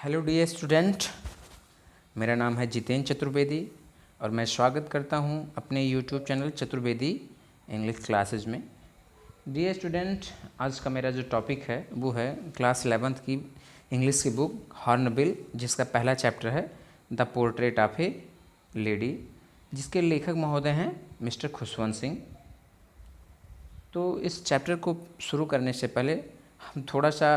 Hello dear student, मेरा नाम है जितेंद्र चतुर्वेदी और मैं स्वागत करता हूं अपने YouTube channel Chaturvedi English classes में। डियर स्टूडेंट, आज का मेरा जो टॉपिक है वो है क्लास 11th की इंग्लिश की बुक हॉर्नबिल, जिसका पहला चैप्टर है the portrait of A lady, जिसके लेखक महोदय हैं मिस्टर खुशवंत सिंह। तो इस चैप्टर को शुरू करने से पहले हम थोड़ा सा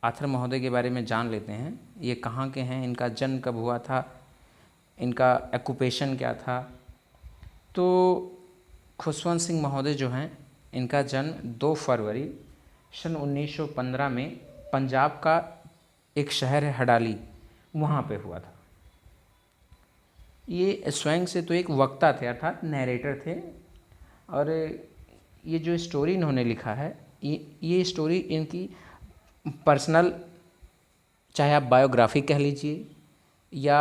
आथर महोदय के बारे में जान लेते हैं। ये कहाँ के हैं, इनका जन्म कब हुआ था, इनका ऑक्यूपेशन क्या था। तो खुशवंत सिंह महोदय जो हैं, इनका जन्म 2 फरवरी सन 1915 में पंजाब का एक शहर है हडाली, वहाँ पे हुआ था। ये स्वयं से तो एक वक्ता थे, अर्थात नैरेटर थे। और ये जो स्टोरी इन्होंने लिखा है, ये स्टोरी इनकी पर्सनल, चाहे आप बायोग्राफी कह लीजिए या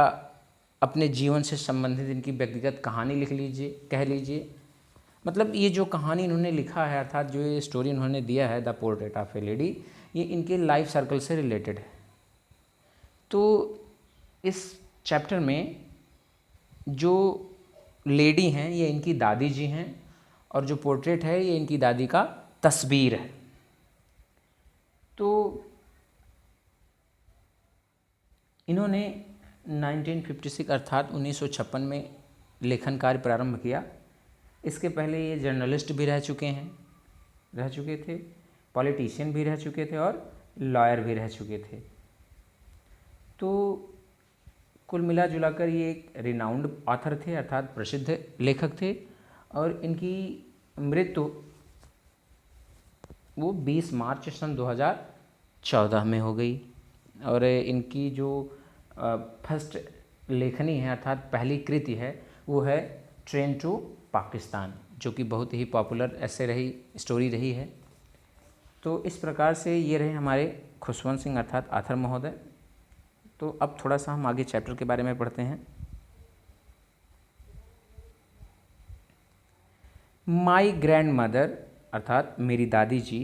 अपने जीवन से संबंधित इनकी व्यक्तिगत कहानी लिख लीजिए, कह लीजिए। मतलब ये जो कहानी इन्होंने लिखा है, अर्थात जो ये स्टोरी इन्होंने दिया है the portrait of A lady, ये इनके लाइफ सर्कल से रिलेटेड है। तो इस चैप्टर में जो लेडी हैं ये इनकी दादी जी हैं, और जो पोर्ट्रेट है ये इनकी दादी का तस्वीर है। तो इन्होंने 1956 अर्थात 1956 में लेखन कार्य प्रारंभ किया। इसके पहले ये जर्नलिस्ट भी रह चुके थे, पॉलिटिशियन भी रह चुके थे और लॉयर भी रह चुके थे। तो कुल मिला जुलाकर ये एक रिनाउंड ऑथर थे, अर्थात प्रसिद्ध लेखक थे। और इनकी मृत्यु वो 20 मार्च सन 2014 में हो गई। और इनकी जो फर्स्ट लेखनी है, अर्थात पहली कृति है, वो है ट्रेन टू पाकिस्तान, जो कि बहुत ही पॉपुलर स्टोरी रही है। तो इस प्रकार से ये रहे हमारे खुशवंत सिंह अर्थात आथर महोदय। तो अब थोड़ा सा हम आगे चैप्टर के बारे में पढ़ते हैं। माई ग्रैंड मदर अर्थात मेरी दादी जी,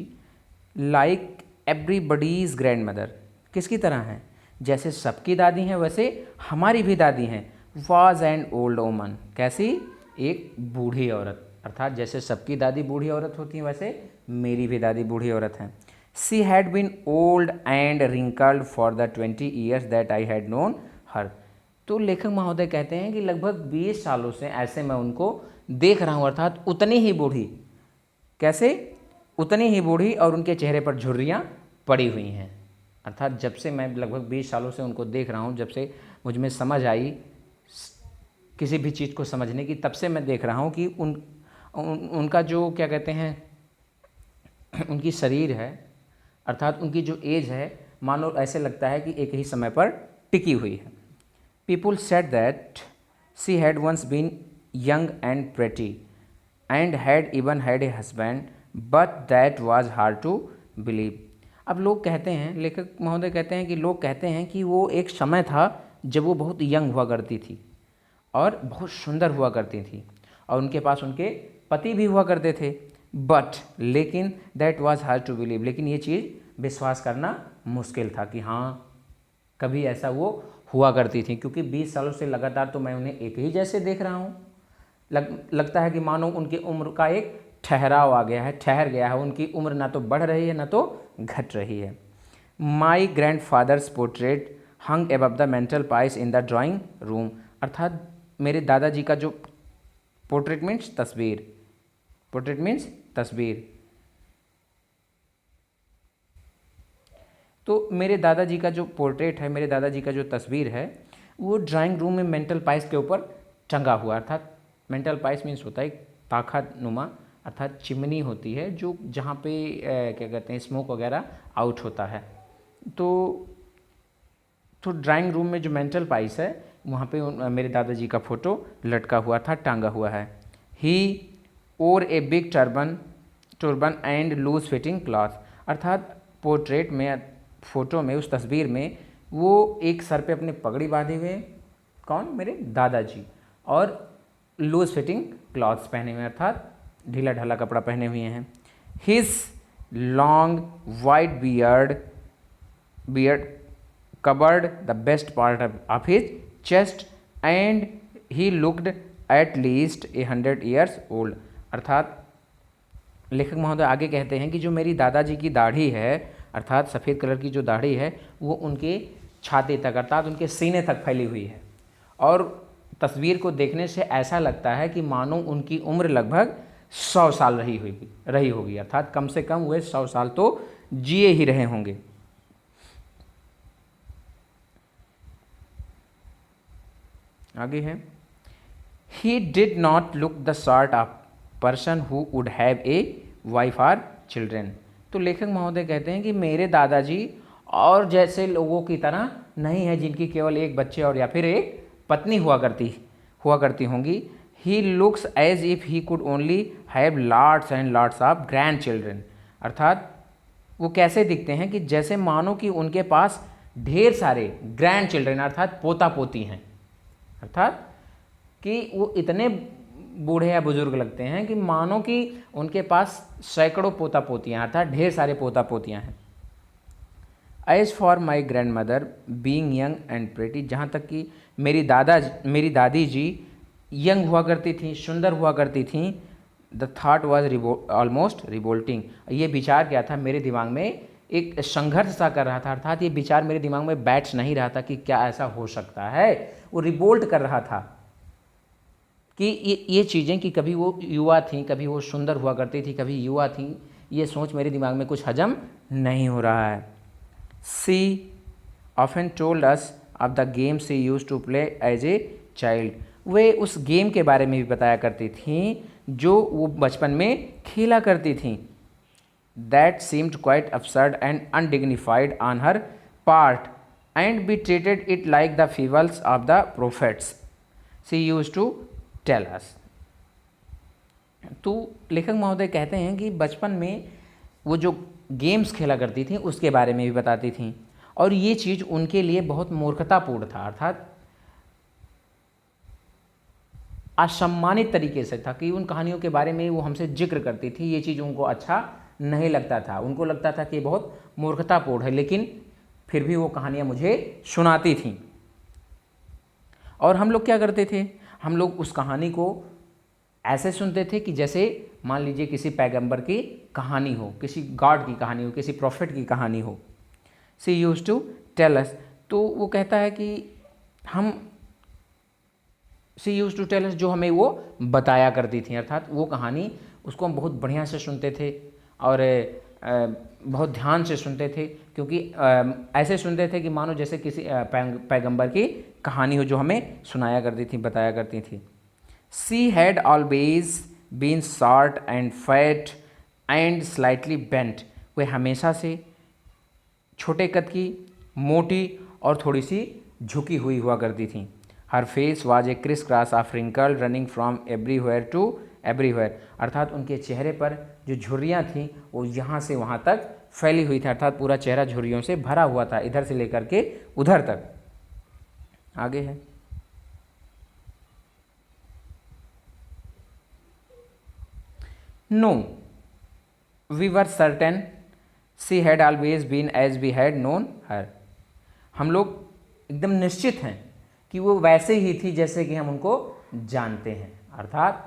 लाइक एवरीबडीज़ ग्रैंड मदर, किसकी तरह हैं? जैसे सबकी दादी हैं वैसे हमारी भी दादी हैं। वाज एन ओल्ड वोमन, कैसी? एक बूढ़ी औरत। अर्थात जैसे सबकी दादी बूढ़ी औरत होती हैं वैसे मेरी भी दादी बूढ़ी औरत हैं। She had been old and wrinkled for the 20 years that I had known her. तो लेखक महोदय कहते हैं कि लगभग 20 सालों से ऐसे मैं उनको देख रहा हूँ, अर्थात उतनी ही बूढ़ी। कैसे? उतनी ही बूढ़ी, और उनके चेहरे पर झुर्रियाँ पड़ी हुई हैं। अर्थात जब से मैं लगभग 20 सालों से उनको देख रहा हूँ, जब से मुझ में समझ आई किसी भी चीज़ को समझने की, तब से मैं देख रहा हूँ कि उनका जो क्या कहते हैं, उनकी शरीर है, अर्थात उनकी जो एज है, मानो ऐसे लगता है कि एक ही समय पर टिकी हुई है। People said that she had once been young and pretty and had even had a husband, but that was hard to believe. अब लोग कहते हैं, लेखक महोदय कहते हैं कि लोग कहते हैं कि वो एक समय था जब वो बहुत यंग हुआ करती थी और बहुत सुंदर हुआ करती थी, और उनके पास उनके पति भी हुआ करते थे। बट लेकिन that was hard to believe, लेकिन ये चीज़ विश्वास करना मुश्किल था कि हाँ कभी ऐसा वो हुआ करती थी, क्योंकि 20 सालों से लगातार तो मैं उन्हें एक ही जैसे देख रहा हूँ। लगता है कि मानो उनकी उम्र का एक ठहराव आ गया है, ठहर गया है। उनकी उम्र ना तो बढ़ रही है ना तो घट रही है। My grandfather's portrait hung above the mantel piece in the drawing room, अर्थात मेरे दादाजी का जो पोर्ट्रेट मीन्स तस्वीर, पोर्ट्रेट मीन्स तस्वीर। तो मेरे दादाजी का जो पोर्ट्रेट है, मेरे दादाजी का जो तस्वीर है, वो ड्राइंग रूम में मेंटल पाइस के ऊपर टंगा हुआ। अर्थात मेंटल पाइस मीन्स होता है पाखा नुमा, अर्थात चिमनी होती है जो जहाँ पे क्या कहते हैं, स्मोक वगैरह आउट होता है। तो ड्राइंग रूम में जो मेंटल पाइस है, वहाँ पे मेरे दादाजी का फ़ोटो लटका हुआ था, टांगा हुआ है। He or a big turban and loose fitting cloth, अर्थात पोर्ट्रेट में, फ़ोटो में, उस तस्वीर में वो एक सर पे अपने पगड़ी बांधे हुए, कौन? मेरे दादाजी, और लूज फिटिंग क्लॉथ्स पहने हुए, अर्थात ढीला ढाला कपड़ा पहने हुए हैं। His long white beard covered the best part of his chest and he looked at least 100 years old। अर्थात लेखक महोदय आगे कहते हैं कि जो मेरी दादाजी की दाढ़ी है, अर्थात सफ़ेद कलर की जो दाढ़ी है, वो उनके छाती तक अर्थात उनके सीने तक फैली हुई है और तस्वीर को देखने से ऐसा लगता है कि मानो उनकी उम्र लगभग 100 साल रही होगी, अर्थात कम से कम वे 100 साल तो जिए ही रहे होंगे। आगे है, he did not look the sort of person who would have a wife or children. तो लेखक महोदय कहते हैं कि मेरे दादाजी और जैसे लोगों की तरह नहीं है जिनकी केवल एक बच्चे और या फिर एक पत्नी हुआ करती होंगी। He looks as if he could only have lots and lots of grandchildren. अर्थात वो कैसे दिखते हैं कि जैसे मानो कि उनके पास ढेर सारे ग्रैंड चिल्ड्रेन अर्थात पोता पोती हैं, अर्थात कि वो इतने बूढ़े या बुजुर्ग लगते हैं कि मानो कि उनके पास सैकड़ों पोता पोतियाँ अर्थात ढेर सारे पोता पोतियाँ हैं। As for my grandmother being young and pretty, जहाँ तक कि मेरी दादी जी यंग हुआ करती थी, सुंदर हुआ करती थी। The thought was almost revolting, ये विचार क्या था मेरे दिमाग में एक संघर्ष सा कर रहा था, अर्थात ये विचार मेरे दिमाग में बैठ नहीं रहा था कि क्या ऐसा हो सकता है, वो रिवोल्ट कर रहा था कि ये चीज़ें कि कभी वो युवा थी, कभी वो सुंदर हुआ करती थी, कभी युवा थी, ये सोच मेरे दिमाग में कुछ हजम नहीं हो रहा है। She often told us of the game she used to play as a child, वे उस गेम के बारे में भी बताया करती थी जो वो बचपन में खेला करती थी। That seemed quite absurd and undignified on her part and we treated it like the fables of the prophets she used to tell us. तो लेखक महोदय कहते हैं कि बचपन में वो जो गेम्स खेला करती थी उसके बारे में भी बताती थी और ये चीज़ उनके लिए बहुत मूर्खतापूर्ण था, अर्थात असम्मानित तरीके से था कि उन कहानियों के बारे में वो हमसे जिक्र करती थी, ये चीज़ उनको अच्छा नहीं लगता था, उनको लगता था कि ये बहुत मूर्खतापूर्ण है, लेकिन फिर भी वो कहानियाँ मुझे सुनाती थीं। और हम लोग क्या करते थे, हम लोग उस कहानी को ऐसे सुनते थे कि जैसे मान लीजिए किसी पैगंबर की कहानी हो, किसी गॉड की कहानी हो, किसी प्रॉफिट की कहानी हो। सी यूज टू टेल अस, तो वो कहता है कि सी यूज टू टेल अस, जो हमें वो बताया करती थी, अर्थात वो कहानी उसको हम बहुत बढ़िया से सुनते थे और बहुत ध्यान से सुनते थे, क्योंकि ऐसे सुनते थे कि मानो जैसे किसी पैगंबर की कहानी हो जो हमें सुनाया करती थी, बताया करती थी। She had always been short and fat and slightly bent, वे हमेशा से छोटे कद की, मोटी और थोड़ी सी झुकी हुई हुआ करती थी। Her face was a criss cross of wrinkle running from everywhere to everywhere, अर्थात उनके चेहरे पर जो झुर्रियाँ थीं वो यहाँ से वहाँ तक फैली हुई थी, अर्थात पूरा चेहरा झुर्रियों से भरा हुआ था, इधर से लेकर के उधर तक। आगे है, no we were certain she had always been as we had known her, हम लोग एकदम निश्चित हैं कि वो वैसे ही थी जैसे कि हम उनको जानते हैं, अर्थात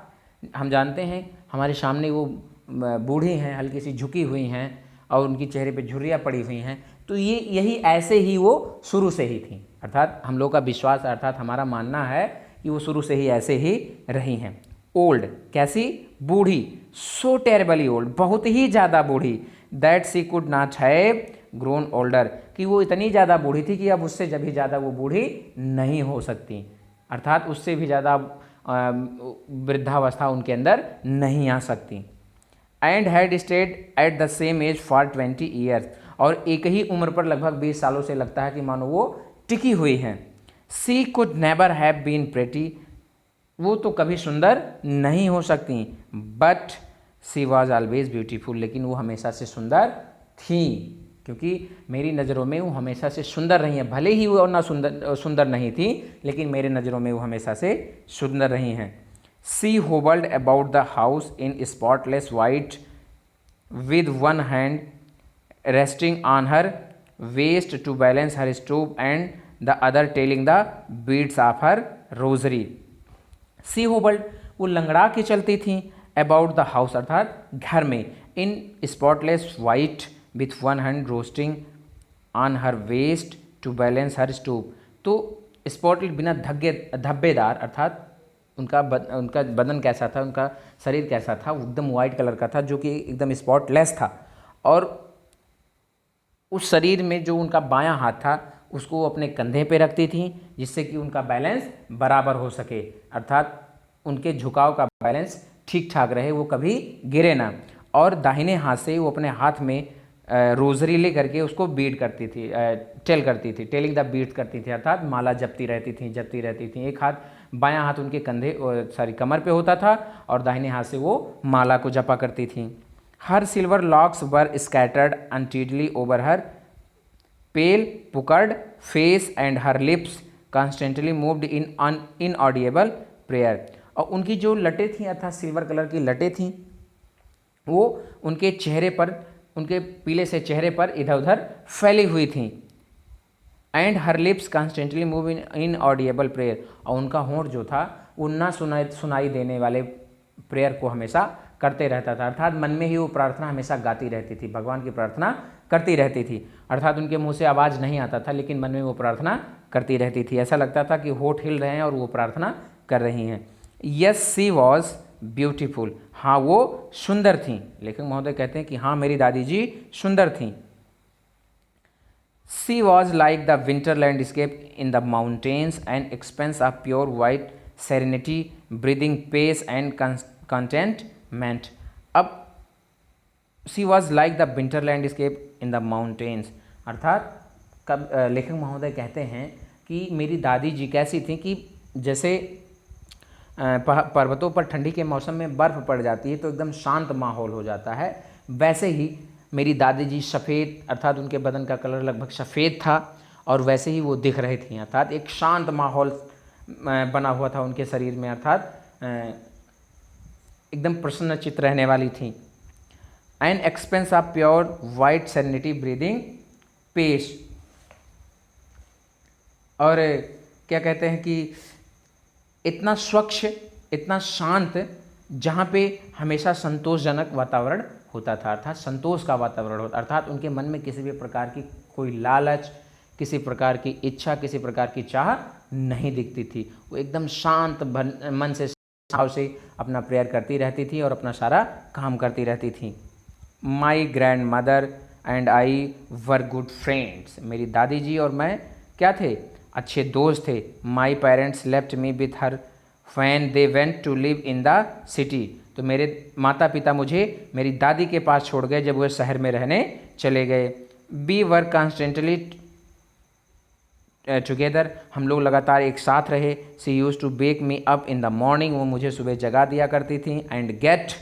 हम जानते हैं हमारे सामने वो बूढ़ी हैं, हल्की सी झुकी हुई हैं और उनकी चेहरे पे झुर्रियाँ पड़ी हुई हैं, तो ये यही ऐसे ही वो शुरू से ही थी, अर्थात हम लोग का विश्वास अर्थात हमारा मानना है कि वो शुरू से ही ऐसे ही रही हैं। ओल्ड, कैसी, बूढ़ी, सो टेरेबली ओल्ड, बहुत ही ज़्यादा बूढ़ी, that she could not have grown older, कि वो इतनी ज़्यादा बूढ़ी थी कि अब उससे जब भी ज़्यादा वो बूढ़ी नहीं हो सकती, अर्थात उससे भी ज़्यादा वृद्धावस्था उनके अंदर नहीं आ सकती। And had stayed at the same age for 20 years, और एक ही उम्र पर लगभग 20 सालों से लगता है कि मानो वो टिकी हुई हैं। She could never have been pretty, वो तो कभी सुंदर नहीं हो सकती, but she was always beautiful, लेकिन वो हमेशा से सुंदर थी, क्योंकि मेरी नज़रों में वो हमेशा से सुंदर रही हैं, भले ही वो ना सुंदर नहीं थी, लेकिन मेरे नज़रों में वो हमेशा से सुंदर रही हैं। She hobbled about the house in spotless white with one hand resting on her waist to balance her stoop and the other telling the beads of her rosary. सी होबल्ड, वो लंगड़ा के चलती थी अबाउट द हाउस अर्थात घर में, in spotless white with one hand resting on her waist to balance her stoop. तो spotless बिना धब्बेदार अर्थात उनका बदन कैसा था, उनका शरीर कैसा था, वो एकदम वाइट कलर का था जो कि एकदम स्पॉटलेस था. और उस शरीर में जो उनका बायां हाथ था उसको वो अपने कंधे पे रखती थी जिससे कि उनका बैलेंस बराबर हो सके, अर्थात उनके झुकाव का बैलेंस ठीक ठाक रहे, वो कभी गिरे ना. और दाहिने हाथ से वो अपने हाथ में रोजरी ले करके उसको बीट करती थी, टेलिंग द बीट करती थी, अर्थात माला जपती रहती थी. एक हाथ बायां हाथ उनके कंधे कमर पे होता था और दाहिने हाथ से वो माला को जपा करती थी. Her silver locks were scattered untidily over her pale puckered face and her lips constantly moved in inaudible prayer. और उनकी जो लटें थीं अर्थात सिल्वर कलर की लटें थीं वो उनके चेहरे पर, उनके पीले से चेहरे पर इधर उधर फैली हुई थीं. And her lips constantly move in inaudible prayer. और उनका होंठ जो था वो ना सुनाई देने वाले प्रेयर को हमेशा करते रहता था, अर्थात मन में ही वो प्रार्थना हमेशा गाती रहती थी, भगवान की प्रार्थना करती रहती थी. अर्थात उनके मुंह से आवाज़ नहीं आता था लेकिन मन में वो प्रार्थना करती रहती थी. ऐसा लगता था कि होठ हिल रहे हैं और वो प्रार्थना कर रही हैं. Yes she was beautiful. हाँ वो सुंदर थीं. लेखक महोदय कहते हैं कि हाँ मेरी दादी जी सुंदर थीं. She was like the winter landscape in the mountains and expanse of pure white serenity breathing peace and contentment. अब she was like the winter landscape in the mountains, अर्थात कब लेखक महोदय कहते हैं कि मेरी दादी जी कैसी थी कि जैसे पर्वतों पर ठंडी के मौसम में बर्फ़ पड़ जाती है तो एकदम शांत माहौल हो जाता है, वैसे ही मेरी दादी जी सफ़ेद, अर्थात उनके बदन का कलर लगभग सफ़ेद था और वैसे ही वो दिख रही थी, अर्थात एक शांत माहौल बना हुआ था उनके शरीर में, अर्थात एकदम प्रसन्नचित्त रहने वाली थी. An expanse of pure white serenity breathing peace. और क्या कहते हैं कि इतना स्वच्छ, इतना शांत, जहाँ पे हमेशा संतोषजनक वातावरण होता था, अर्थात संतोष का वातावरण होता, अर्थात उनके मन में किसी भी प्रकार की कोई लालच, किसी प्रकार की इच्छा, किसी प्रकार की चाह नहीं दिखती थी. वो एकदम शांत मन से, भाव से अपना प्रेयर करती रहती थी और अपना सारा काम करती रहती थी. My grand mother and I were good friends. मेरी दादी जी और मैं क्या थे, अच्छे दोस्त थे. My parents left me with her when they went to live in the city. तो मेरे माता पिता मुझे मेरी दादी के पास छोड़ गए जब वह शहर में रहने चले गए. We were constantly together. हम लोग लगातार एक साथ रहे. She used to wake me up in the morning. वो मुझे सुबह जगा दिया करती थी. And get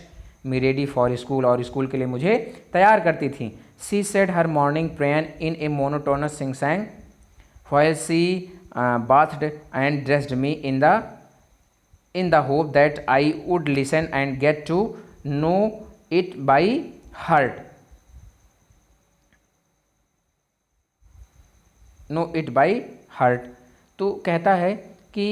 me ready for school. और स्कूल के लिए मुझे तैयार करती थी. She said her morning prayer in a monotonous sing song while she bathed and dressed me in the hope that I would listen and get to know it by heart. तो कहता है कि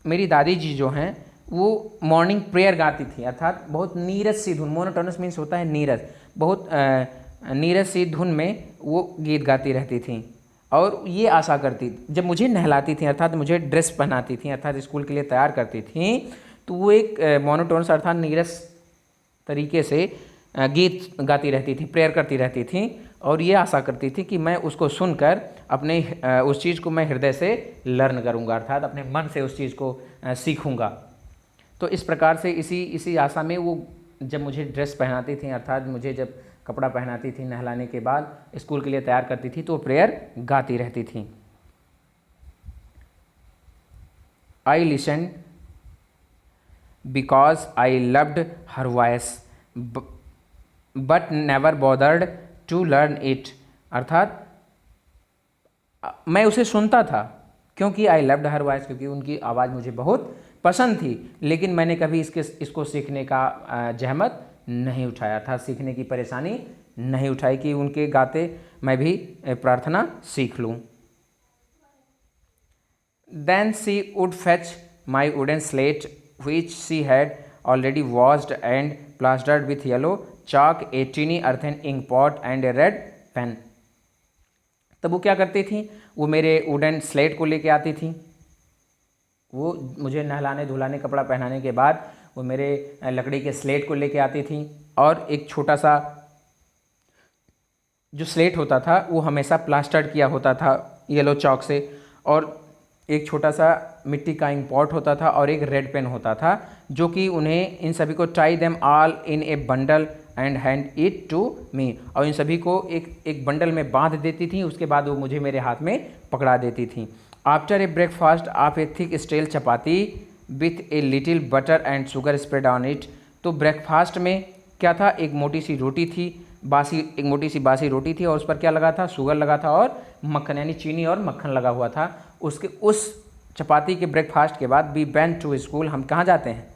मेरी दादी जी जो हैं वो मॉर्निंग प्रेयर गाती थी, अर्थात बहुत नीरस सी धुन, मोनोटोनस मीन्स होता है नीरस, बहुत नीरस सी धुन में वो गीत गाती रहती थी. और ये आशा करती, जब मुझे नहलाती थी अर्थात मुझे ड्रेस पहनाती थी अर्थात स्कूल के लिए तैयार करती थी, तो वो एक मोनोटोनस अर्थात नीरस तरीके से गीत गाती रहती थी, प्रेयर करती रहती थी. और ये आशा करती थी कि मैं उसको सुनकर अपने उस चीज़ को मैं हृदय से लर्न करूँगा, अर्थात अपने मन से उस चीज़ को सीखूँगा. तो इस प्रकार से इसी आशा में वो जब मुझे ड्रेस पहनाती थी अर्थात मुझे जब कपड़ा पहनाती थी, नहलाने के बाद स्कूल के लिए तैयार करती थी, तो प्रेयर गाती रहती थी. I listen because I loved her voice but never bothered to learn it. अर्थात मैं उसे सुनता था क्योंकि आई लव्ड हर वॉइस, क्योंकि उनकी आवाज़ मुझे बहुत पसंद थी, लेकिन मैंने कभी इसको सीखने का जहमत नहीं उठाया था, सीखने की परेशानी नहीं उठाई कि उनके गाते मैं भी प्रार्थना सीख लूँ। Then she would fetch my wooden slate, which she had already washed and plastered with yellow chalk, a tiny earthen ink pot, and a red pen. तब वो क्या करती थी, वो मेरे वुडन स्लेट को लेके आती थी। वो मुझे नहलाने धुलाने कपड़ा पहनाने के बाद वो मेरे लकड़ी के स्लेट को लेके आती थी, और एक छोटा सा जो स्लेट होता था वो हमेशा प्लास्टर्ड किया होता था येलो चॉक से, और एक छोटा सा मिट्टी का इंक पॉट होता था, और एक रेड पेन होता था, जो कि उन्हें इन सभी को tie them all in a bundle and hand it to me, और इन सभी को एक बंडल में बांध देती थी। उसके बाद वो मुझे मेरे हाथ में पकड़ा देती थी। After a breakfast of A thick steel chapati with a little butter and sugar spread on it. तो ब्रेकफास्ट में क्या था, एक मोटी सी रोटी थी, एक मोटी सी बासी रोटी थी, और उस पर क्या लगा था, शुगर लगा था, और मक्खन यानी चीनी और मक्खन लगा हुआ था। उसके उस चपाती के ब्रेकफास्ट के बाद वी वेंट टू स्कूल, हम कहाँ जाते हैं,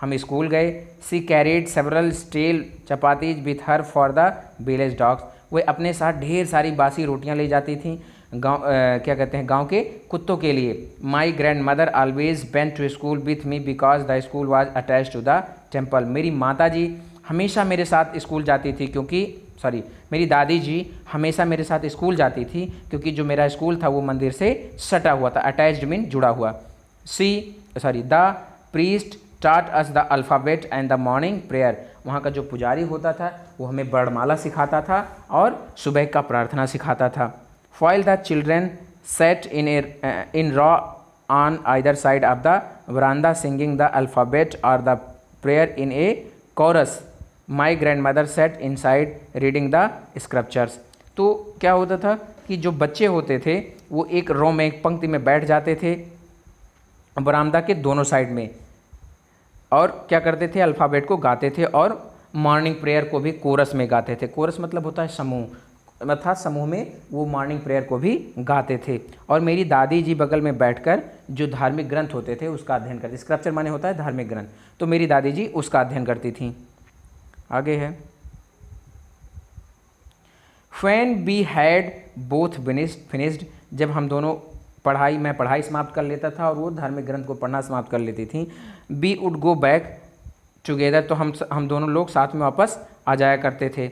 हम स्कूल गए। She carried several stale chapatis with her for the village dogs. वे अपने साथ ढेर सारी बासी रोटियां ले जाती थीं क्या कहते हैं, गांव के कुत्तों के लिए। My grandmother always went to school with me because the school was attach to the temple. मेरी माता जी हमेशा मेरे साथ स्कूल जाती थी, मेरी दादी जी हमेशा मेरे साथ स्कूल जाती थी, क्योंकि जो मेरा स्कूल था वो मंदिर से सटा हुआ था। अटैच्ड मीन जुड़ा हुआ। द प्रीस्ट टाट us the alphabet and the morning prayer. वहाँ का जो पुजारी होता था वो हमें वर्णमाला सिखाता था और सुबह का प्रार्थना सिखाता था। While the children sat in row on either side of the veranda singing the alphabet or the prayer in a chorus, my grandmother sat inside reading the scriptures. तो क्या होता था कि जो बच्चे होते थे वो एक रो में, एक पंक्ति में बैठ जाते थे बरामदा के दोनों साइड में, और क्या करते थे, अल्फ़ाबेट को गाते थे, और मॉर्निंग प्रेयर को भी कोरस में गाते थे। कोरस मतलब होता है समूह, अर्थात समूह में वो मॉर्निंग प्रेयर को भी गाते थे। और मेरी दादी जी बगल में बैठकर जो धार्मिक ग्रंथ होते थे उसका अध्ययन करती। स्क्रिप्चर माने होता है धार्मिक ग्रंथ, तो मेरी दादी जी उसका अध्ययन करती थी। आगे है, When we had both finished, जब हम दोनों मैं पढ़ाई समाप्त कर लेता था और वो धार्मिक ग्रंथ को पढ़ना समाप्त कर लेती थी। We would go back together, तो हम दोनों लोग साथ में वापस आ जाया करते थे।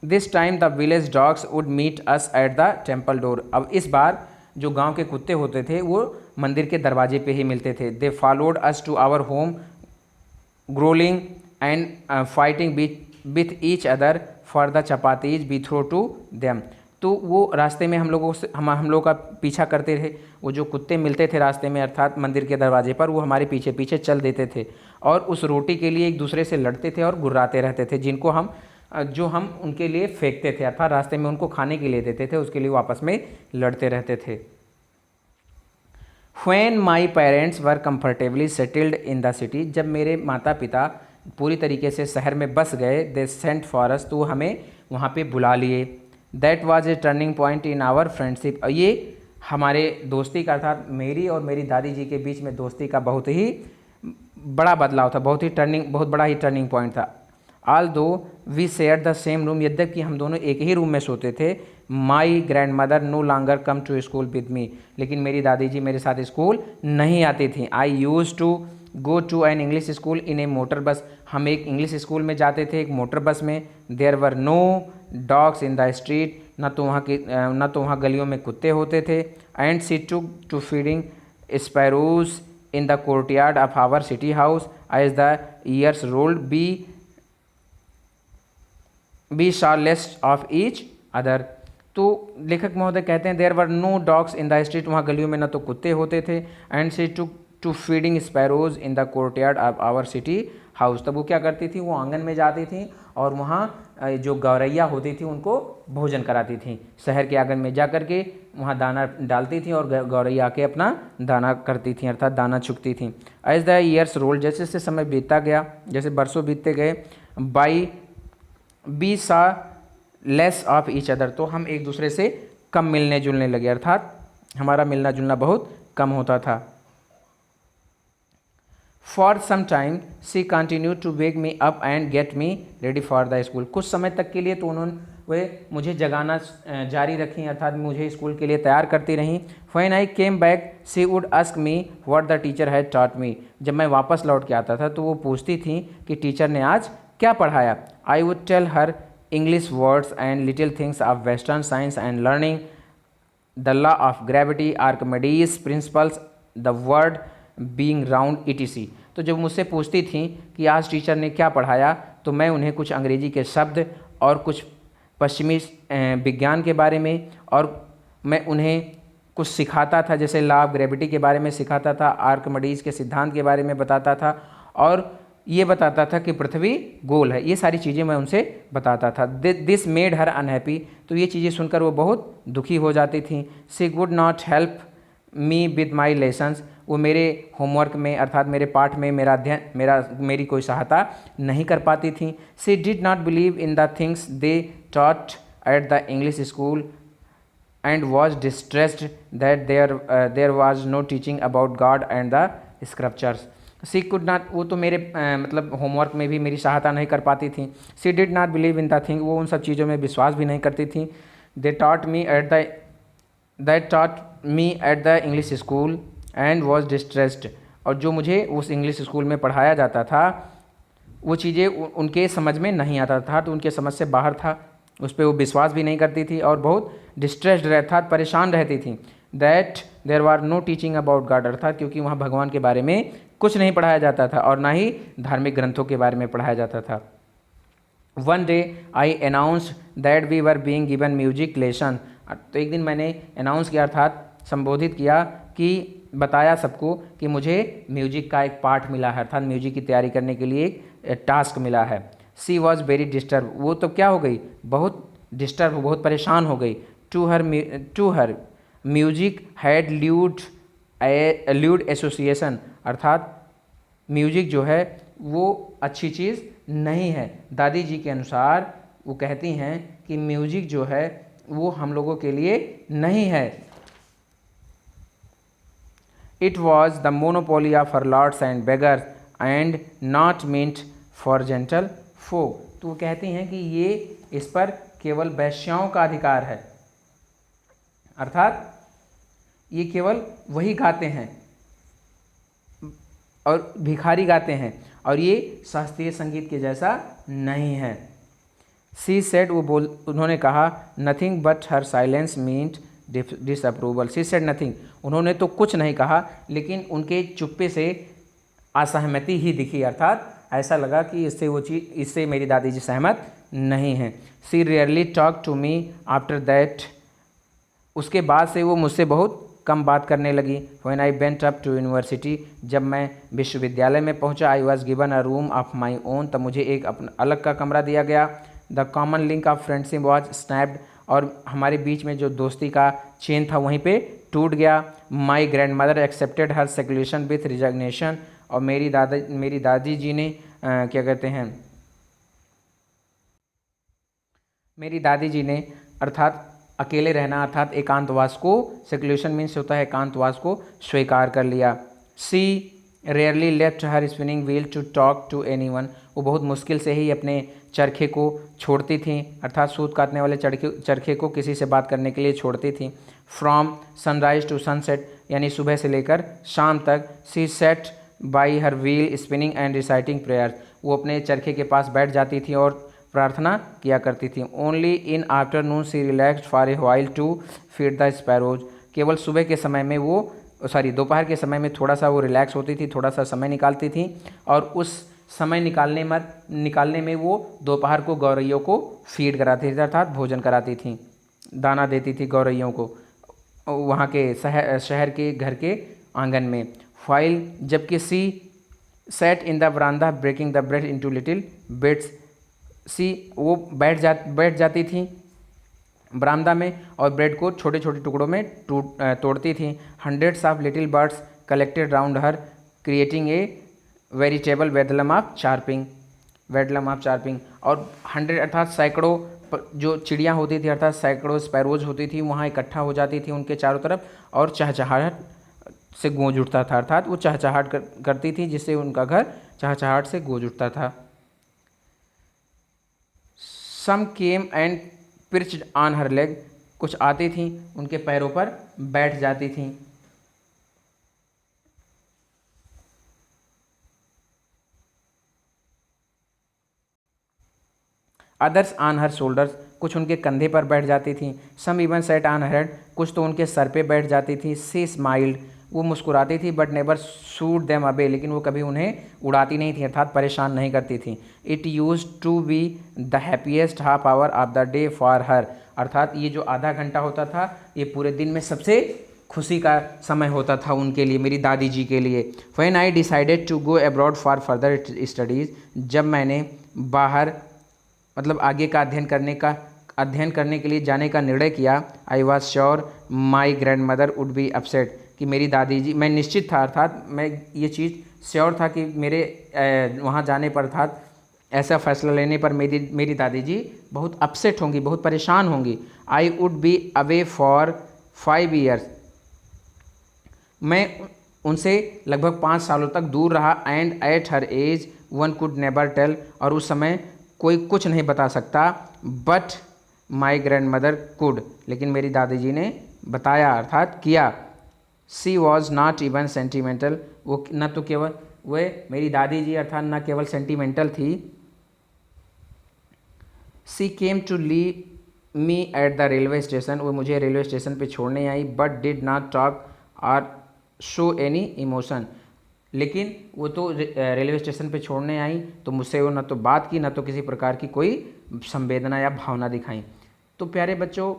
This time the village dogs would meet us at the temple door. अब इस बार जो गांव के कुत्ते होते थे वो मंदिर के दरवाजे पे ही मिलते थे। They followed us to our home, growling and fighting with each other for the chapatis we threw to them. तो वो रास्ते में हम लोगों का पीछा करते रहे। वो जो कुत्ते मिलते थे रास्ते में, अर्थात मंदिर के दरवाजे पर, वो हमारे पीछे पीछे चल देते थे और उस रोटी के लिए एक दूसरे से लड़ते थे और गुर्राते रहते थे, जो हम उनके लिए फेंकते थे, अर्थात रास्ते में उनको खाने के लिए देते थे, उसके लिए वो आपस में लड़ते रहते थे। When my parents were comfortably settled in the city, जब मेरे माता पिता पूरी तरीके से शहर में बस गए, they sent for us, तो हमें वहाँ पे बुला लिए। That was a turning point in our friendship. ये हमारे दोस्ती का, अर्थात मेरी और मेरी दादी जी के बीच में दोस्ती का बहुत ही बड़ा बदलाव था, बहुत बड़ा ही टर्निंग पॉइंट था। Although we shared the same room, यद्यपि हम दोनों एक ही रूम में सोते थे। My grandmother no longer come to school with me, लेकिन मेरी दादी जी मेरे साथ स्कूल नहीं आती थी। I used to go to an English school in a motor bus, हम एक इंग्लिश स्कूल में जाते थे एक मोटर बस में। There were no dogs in the street, न तो वहाँ गलियों में कुत्ते होते थे। And she took to feeding sparrows in the courtyard of our city house. As the years rolled, we saw less of each other. तो लेखक महोदय कहते हैं there were no dogs in the street, वहाँ गलियों में न तो कुत्ते होते थे। And she to feeding sparrows in the courtyard of our city house, तब वो क्या करती थी, वो आंगन में जाती थी और वहाँ जो गौरैया होती थी उनको भोजन कराती थी। शहर के आंगन में जा कर के वहाँ दाना डालती थी और गौरैया आके अपना दाना करती थी, अर्थात दाना चुगती थी। एज द ईयर्स रोल, जैसे जैसे समय बीतता गया, जैसे बरसों बीतते गए, बी सा लेस ऑफ ईच अदर, तो हम एक दूसरे से कम मिलने जुलने लगे, अर्थात हमारा मिलना जुलना बहुत कम होता था। For some time she continue to wake me up and get me ready for the school. कुछ समय तक के लिए तो उन्होंने वे मुझे जगाना जारी रखी, अर्थात मुझे स्कूल के लिए तैयार करती रहीं। When I came back she would ask me what the teacher had taught me. जब मैं वापस लौट के आता था तो वो पूछती थी कि टीचर ने आज क्या पढ़ाया। I would tell her English words and little things of western science and learning, the law of gravity, Archimedes principles, the word being round etc। तो जब मुझसे पूछती थी कि आज टीचर ने क्या पढ़ाया तो मैं उन्हें कुछ अंग्रेजी के शब्द और कुछ पश्चिमी विज्ञान के बारे में, और मैं उन्हें कुछ सिखाता था, जैसे लॉ ऑफ ग्रेविटी के बारे में सिखाता था, आर्किमिडीज के सिद्धांत के बारे में बताता था, और ये बताता था कि पृथ्वी गोल है। ये सारी चीज़ें मैं उनसे बताता था। This made her unhappy. तो ये चीज़ें सुनकर वो बहुत दुखी हो जाती थी। She would not help me with my lessons. वो मेरे होमवर्क में अर्थात मेरे पाठ में मेरी कोई सहायता नहीं कर पाती थी। She did not believe in the things they taught at the English school and was distressed that there was no teaching about God and the scriptures. She could not, वो तो मेरे मतलब होमवर्क में भी मेरी सहायता नहीं कर पाती थी। She did not believe in the thing, वो उन सब चीज़ों में विश्वास भी नहीं करती थी। They taught me at the English school and was distressed. और जो मुझे उस इंग्लिश स्कूल में पढ़ाया जाता था वो चीज़ें उनके समझ में नहीं आता था, तो उनके समझ से बाहर था, उस पर वो विश्वास भी नहीं करती थी और बहुत डिस्ट्रेस्ड अर्थात परेशान रहती थी। That there were no teaching about God, अर्थात क्योंकि वहाँ भगवान के बारे में कुछ नहीं पढ़ाया जाता था और ना ही धार्मिक ग्रंथों के बारे में पढ़ाया जाता था। One day I announced that we were being given music lesson. तो एक दिन मैंने अनाउंस किया अर्थात संबोधित किया कि बताया सबको कि मुझे म्यूजिक का एक पाठ मिला है, अर्थात म्यूजिक की तैयारी करने के लिए एक टास्क मिला है। शी वॉज वेरी डिस्टर्ब, वो तो क्या हो गई, बहुत डिस्टर्ब, बहुत परेशान हो गई। To her music had lewd association, अर्थात म्यूजिक जो है वो अच्छी चीज़ नहीं है। दादी जी के अनुसार वो कहती हैं कि म्यूजिक जो है वो हम लोगों के लिए नहीं है। It was the monopoly of harlots and beggars and not meant for gentle folk। तो वो कहती हैं कि ये इस पर केवल वैश्याओं का अधिकार है, अर्थात ये केवल वही गाते हैं और भिखारी गाते हैं और ये शास्त्रीय संगीत के जैसा नहीं है। सी सेड, उन्होंने कहा, nothing but her silence meant disapproval. She said nothing, उन्होंने तो कुछ नहीं कहा लेकिन उनके चुप्पे से असहमति ही दिखी, अर्थात ऐसा लगा कि इससे मेरी दादी जी सहमत नहीं हैं। She rarely talk to me after that, उसके बाद से वो मुझसे बहुत कम बात करने लगी। When I went up to university, जब मैं विश्वविद्यालय में पहुंचा, I was given a room of my own, तब मुझे एक अपना अलग का कमरा दिया गया। The common link of friendship was snapped, और हमारे बीच में जो दोस्ती का चेन था वहीं पे टूट गया। My grandmother accepted her seclusion with resignation, और मेरी दादी जी ने क्या कहते हैं, मेरी दादी जी ने अर्थात अकेले रहना अर्थात एकांतवास को, सेक्युलेशन मीन्स होता है एकांतवास को, स्वीकार कर लिया। She rarely left her spinning wheel to talk to anyone, वो बहुत मुश्किल से ही अपने चरखे को छोड़ती थी, अर्थात सूत काटने वाले चरखे को किसी से बात करने के लिए छोड़ती थी। फ्रॉम सनराइज टू सनसेट, यानी सुबह से लेकर शाम तक। She sat by her wheel spinning and reciting prayer, वो अपने चरखे के पास बैठ जाती थी और प्रार्थना किया करती थी। Only in afternoon she relaxed for a while to feed the sparrows, केवल सुबह के समय में वो दोपहर के समय में थोड़ा सा वो रिलैक्स होती थी, थोड़ा सा समय निकालती थी, और उस समय निकालने में वो दोपहर को गौरैयों को फीड कराती थी, अर्थात भोजन कराती थी, दाना देती थी गौरैयों को वहाँ के शहर के घर के आंगन में। फाइल, जबकि she sat in the veranda breaking the bread into little bits, she वो बैठ जाती थी बरामदा में और ब्रेड को छोटे छोटे टुकड़ों में तोड़ती थी। Hundreds of little birds collected round her creating a veritable bedlam of chirping, और 100 अर्थात सैकड़ों जो चिड़ियाँ होती थी अर्थात सैकड़ों स्पैरोज होती थी वहाँ इकट्ठा हो जाती थी उनके चारों तरफ और से गूंज उठता था, अर्थात वो चहचहाट करती थी जिससे उनका घर चहचहाट से गूंज उठता था। Some came and perched on her leg, कुछ आती थीं उनके पैरों पर बैठ जाती थीं। अदर्स ऑन हर शोल्डर्स, कुछ उनके कंधे पर बैठ जाती थीं। Some even sat on her head, कुछ तो उनके सर पे बैठ जाती थी। सी स्माइल्ड, वो मुस्कुराती थी, but never shoot them away, लेकिन वो कभी उन्हें उड़ाती नहीं थी, अर्थात परेशान नहीं करती थी। It use to be the happiest half hour of the day for her, अर्थात ये जो आधा घंटा होता था ये पूरे दिन में सबसे खुशी का समय होता था उनके लिए, मेरी दादी जी के लिए। When I decided to go abroad for further studies, जब मैंने बाहर मतलब आगे का अध्ययन करने के लिए जाने का निर्णय किया, I was sure my grand mother would be upset, कि मेरी दादी जी, मैं निश्चित था, अर्थात मैं ये चीज़ श्योर था कि मेरे वहाँ जाने पर, अर्थात ऐसा फैसला लेने पर मेरी दादी जी बहुत अपसेट होंगी, बहुत परेशान होंगी। I would be away for 5 years, मैं उनसे लगभग 5 सालों तक दूर रहा। And at her age one could never tell, और उस समय कोई कुछ नहीं बता सकता। But my grandmother could, लेकिन मेरी दादी जी ने बताया, अर्थात किया। She was not even sentimental, वो न तो केवल वह मेरी दादी जी अर्थात न केवल सेंटिमेंटल थी। She came to leave me at the railway station, वो मुझे रेलवे स्टेशन पे छोड़ने आई। But did not talk or show any emotion, लेकिन वो तो रेलवे स्टेशन पे छोड़ने आई तो मुझसे वो न तो बात की, न तो किसी प्रकार की कोई संवेदना या भावना दिखाई। तो प्यारे बच्चों,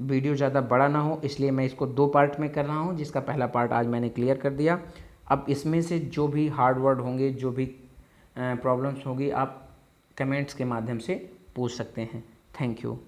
वीडियो ज़्यादा बड़ा ना हो इसलिए मैं इसको 2 पार्ट में कर रहा हूँ, जिसका पहला पार्ट आज मैंने क्लियर कर दिया। अब इसमें से जो भी हार्ड वर्ड होंगे, जो भी प्रॉब्लम्स होगी, आप कमेंट्स के माध्यम से पूछ सकते हैं। Thank you.